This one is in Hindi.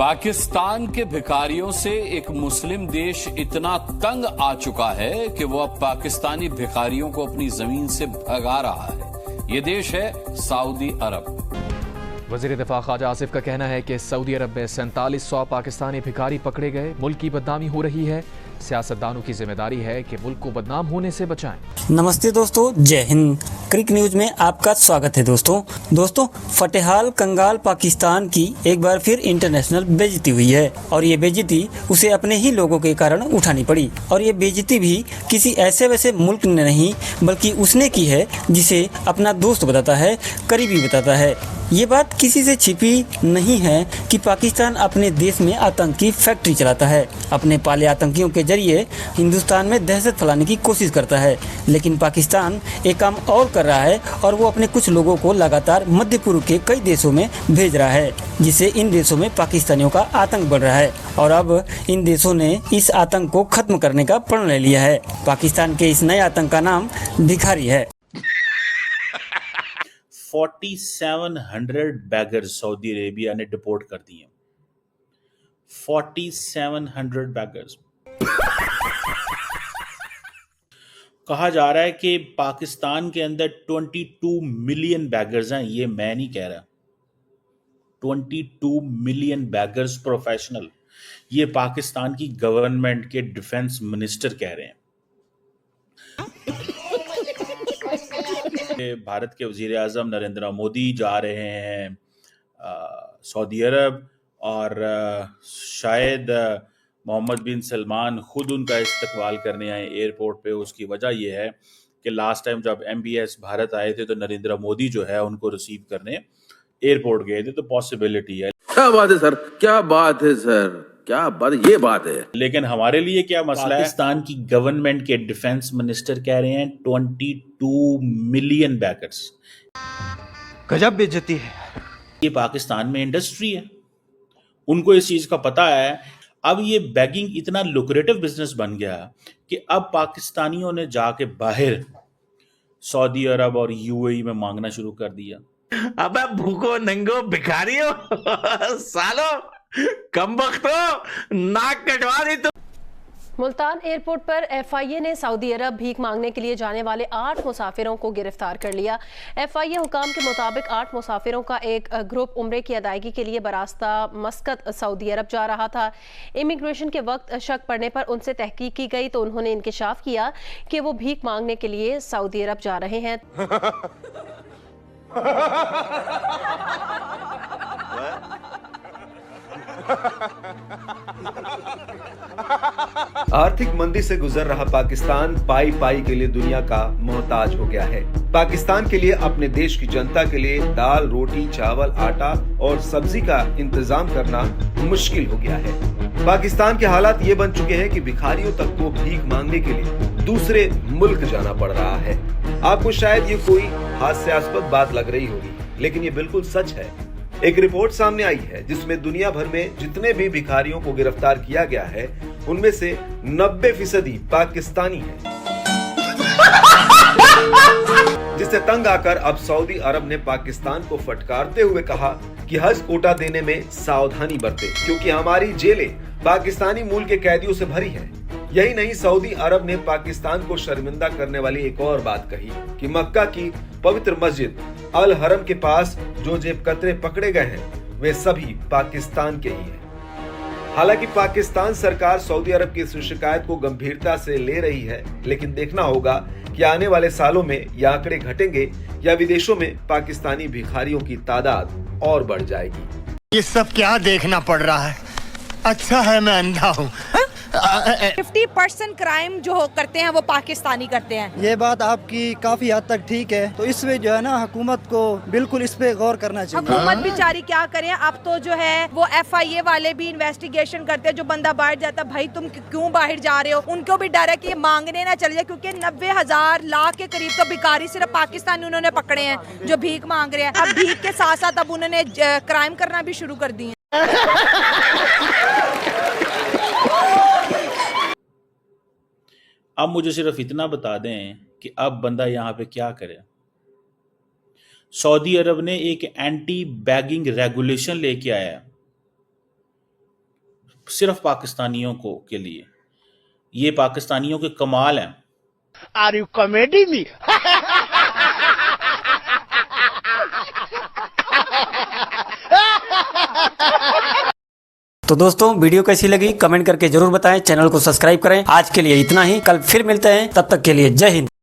पाकिस्तान के भिखारियों से एक मुस्लिम देश इतना तंग आ चुका है कि वो अब पाकिस्तानी भिखारियों को अपनी जमीन से भगा रहा है। ये देश है सऊदी अरब। वज़ीर दिफा ख्वाजा आसिफ का कहना है कि सऊदी अरब में 4700 पाकिस्तानी भिखारी पकड़े गए। मुल्क की बदनामी हो रही है। सियासतदानों की जिम्मेदारी है कि मुल्क को बदनाम होने से बचाएं। नमस्ते दोस्तों, जय हिंद। क्रिक न्यूज में आपका स्वागत है। दोस्तों फतेहाल कंगाल पाकिस्तान की एक बार फिर इंटरनेशनल बेइज्जती हुई है और ये बेइज्जती उसे अपने ही लोगों के कारण उठानी पड़ी। और ये बेइज्जती भी किसी ऐसे वैसे मुल्क ने नहीं बल्कि उसने की है जिसे अपना दोस्त बताता है, करीबी बताता है। ये बात किसी से छिपी नहीं है कि पाकिस्तान अपने देश में आतंक की फैक्ट्री चलाता है। अपने पाले आतंकियों के जरिए हिंदुस्तान में दहशत फैलाने की कोशिश करता है। लेकिन पाकिस्तान एक काम और कर रहा है और वो अपने कुछ लोगों को लगातार मध्य पूर्व के कई देशों में भेज रहा है, जिससे इन देशों में पाकिस्तानियों का आतंक बढ़ रहा है। और अब इन देशों ने इस आतंक को खत्म करने का प्रण ले लिया है। पाकिस्तान के इस नए आतंक का नाम भिखारी है। 4700 बैगर्स सऊदी अरेबिया ने डिपोर्ट कर दिए। 4700 बैगर्स। कहा जा रहा है कि पाकिस्तान के अंदर 22 मिलियन बैगर्स हैं। ये मैं नहीं कह रहा, 22 मिलियन बैगर्स प्रोफेशनल। ये पाकिस्तान की गवर्नमेंट के डिफेंस मिनिस्टर कह रहे हैं। भारत के वजीर आज़म नरेंद्र मोदी जा रहे हैं सऊदी अरब और शायद मोहम्मद बिन सलमान खुद उनका इस्तकबाल करने आए एयरपोर्ट पे। उसकी वजह यह है कि लास्ट टाइम जब MBS भारत आए थे तो नरेंद्र मोदी जो है उनको रिसीव करने एयरपोर्ट गए थे। तो पॉसिबिलिटी है। क्या बात है सर, क्या बात है सर, क्या बात, ये बात है। लेकिन हमारे लिए क्या मसला है? पाकिस्तान की गवर्नमेंट के डिफेंस मिनिस्टर कह रहे हैं 22 मिलियन बैगर्स। गजब बेइज्जती है। ये पाकिस्तान में इंडस्ट्री है, उनको इस चीज का पता है। अब ये बैगिंग इतना लुक्रेटिव बिजनेस बन गया कि अब पाकिस्तानियों ने जाके बाहर सऊदी अरब और UAE में मांगना शुरू कर दिया। अबे भूखो नंगो भिखारियों सालो कम वक्तो नाक कटवा दी। मुल्तान एयरपोर्ट पर FIA ने सऊदी अरब भीख मांगने के लिए जाने वाले 8 मुसाफिरों को गिरफ्तार कर लिया। FIA हुकाम के मुताबिक 8 मुसाफिरों का एक ग्रुप उम्रे की अदायगी के लिए बरास्ता मस्कत सऊदी अरब जा रहा था। इमिग्रेशन के वक्त शक पड़ने पर उनसे तहकीक की गई तो उन्होंने इंकशाफ किया कि वो भीख मांगने के लिए सऊदी अरब जा रहे हैं। आर्थिक मंदी से गुजर रहा पाकिस्तान पाई पाई के लिए दुनिया का मोहताज हो गया है। पाकिस्तान के लिए अपने देश की जनता के लिए दाल, रोटी, चावल, आटा और सब्जी का इंतजाम करना मुश्किल हो गया है। पाकिस्तान के हालात ये बन चुके हैं कि भिखारियों तक को भीख मांगने के लिए दूसरे मुल्क जाना पड़ रहा है। आपको शायद ये कोई हास्यास्पद बात लग रही होगी, लेकिन ये बिल्कुल सच है। एक रिपोर्ट सामने आई है जिसमें दुनिया भर में जितने भी भिखारियों को गिरफ्तार किया गया है उनमें से 90% पाकिस्तानी हैं। जिससे तंग आकर अब सऊदी अरब ने पाकिस्तान को फटकारते हुए कहा कि हज कोटा देने में सावधानी बरते, क्योंकि हमारी जेलें पाकिस्तानी मूल के कैदियों से भरी हैं। यही नहीं, सऊदी अरब ने पाकिस्तान को शर्मिंदा करने वाली एक और बात कही कि मक्का की पवित्र मस्जिद अल हरम के पास जो जेब कतरे पकड़े गए हैं वे सभी पाकिस्तान के ही हैं। हालांकि पाकिस्तान सरकार सऊदी अरब की इस शिकायत को गंभीरता से ले रही है, लेकिन देखना होगा कि आने वाले सालों में ये आंकड़े घटेंगे या विदेशों में पाकिस्तानी भिखारियों की तादाद और बढ़ जाएगी। ये सब क्या देखना पड़ रहा है? अच्छा है मैं अंधा हूँ। 50% क्राइम जो करते हैं वो पाकिस्तानी करते हैं। ये बात आपकी काफी हद तक ठीक है, तो इसमें जो है ना हुकूमत को बिल्कुल इस पे गौर करना चाहिए। हुकूमत बेचारी क्या करें, अब तो जो है वो FIA वाले भी इन्वेस्टिगेशन करते हैं। जो बंदा बाहर जाता भाई तुम क्यों बाहर जा रहे हो, उनको भी डर है कि मांगने ना चले जाए, क्योंकि 90,000 लाख के करीब तो भिखारी सिर्फ पाकिस्तानी उन्होंने पकड़े हैं जो भीख मांग रहे हैं। अब भीख के साथ साथ अब उन्होंने क्राइम करना भी शुरू कर दिए। अब मुझे सिर्फ इतना बता दें कि अब बंदा यहाँ पे क्या करे। सऊदी अरब ने एक एंटी बैगिंग रेगुलेशन लेके आया सिर्फ पाकिस्तानियों को के लिए। ये पाकिस्तानियों के कमाल हैं। Are you comedy me? तो दोस्तों वीडियो कैसी लगी कमेंट करके जरूर बताएं, चैनल को सब्सक्राइब करें। आज के लिए इतना ही, कल फिर मिलते हैं, तब तक के लिए जय हिंद।